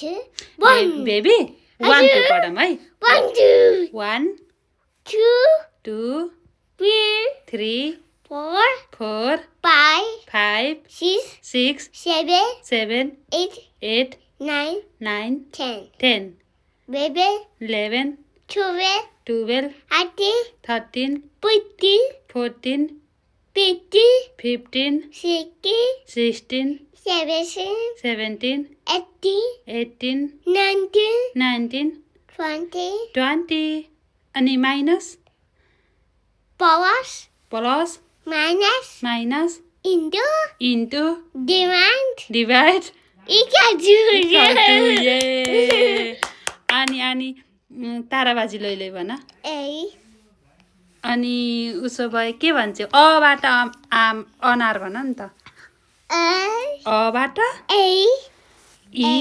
2 1 baby 1 2 पढौँ है 1 2 1 2 2 3 3 4 4 5 5 6 6 7 7 8 8 9 9 10 10 11 11 12 12 13 13 14 14 15 15 16 16 17 17 18 18 19 19 20 20 अनि minus plus plus minus minus into into divide divide equal to ये अनि ताराबाजी लैलै भन A अनि उसो भए के भन्छौ अबाट आम अनार भन नि त अबाट A इ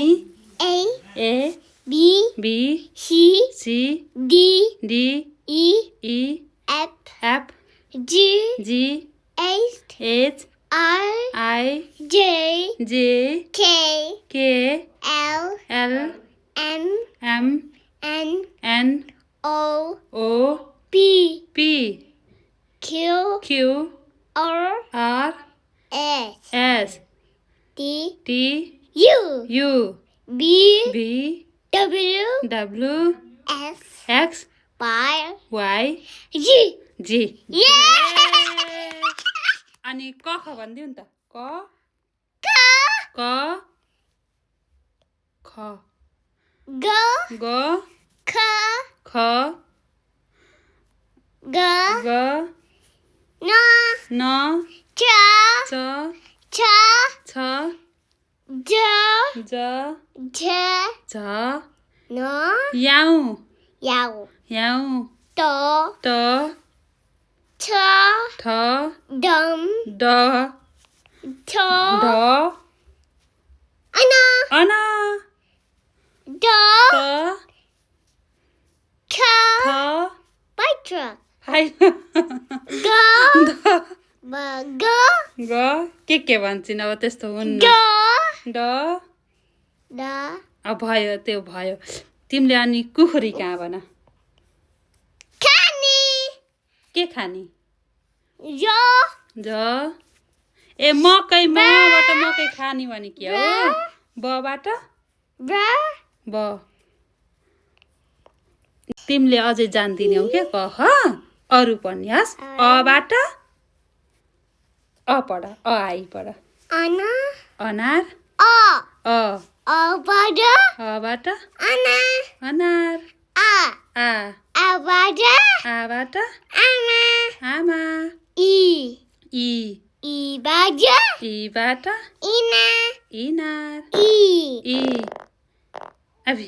A A B B C C D D E E F F G G H H I I J J K K L L M M N N O O P P Q Q R R S S T T U U B V W W X X Y Y G Z Yeah! अनि क ख भनिदिउ नि त क K क ख G ग K ख G ग N न Ch च Ch छ J ज J झ N याउ Yao याउ To त Ch ठ Dum ड To ढ Ana अन Do त K थ Patra फाइ G ध B G ग के भन्छन् अब त्यस्तो हुन्न D ड D अब भयो त्यो भयो तिमीले अनि कुखुरी कहाँ भन Kani के खाने Yo झ ए मकै मबाट मकै खाने भने के हो बबाट Bra ब तिमीले अझै जान्दिनौ के क ख अरू पढ्ने अबाट अ पढ अ आई पढ Ana अनार A अ Abada अबाट Ana अनार A आ Abada आबाट Ana आमा E इ Ibada ईबाट Ina इनार E इ अभि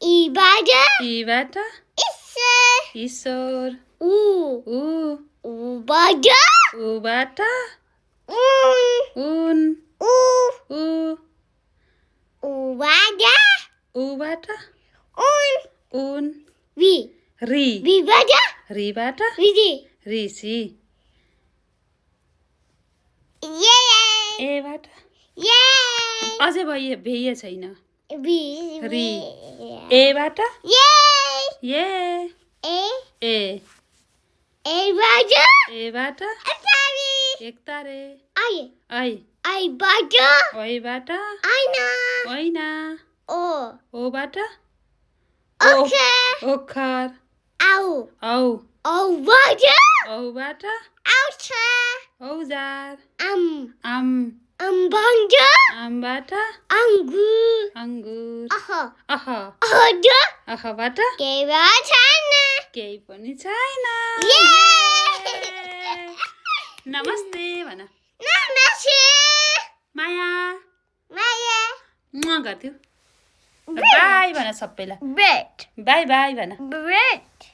Ibada ईबाट Issa ईश्वर U उ Ubada उबाट Un उन U उ Ubada उबाट Un उन Vi रि Vivada रिबाट Vidi ऋषि Yay एबाट Yay अझै भयो भेय छैन Vi रि एबाट Yay ये A ए Ibada एबाट Atari एक तारे I ऐ Ibada ऐबाट Ana ऐना O ओबाट Okay ओखर Au औ Obada औबाट Oucha औजार Am आम Banda आमबाट Angu अङ्गुर Aha अह Oda अहबाट Kevatana केही पनि छैन Yay नमस्ते भन Namaste माया Maya म गर्थ्यो बाई भन सबैलाई Bread बाई बाई भन Bread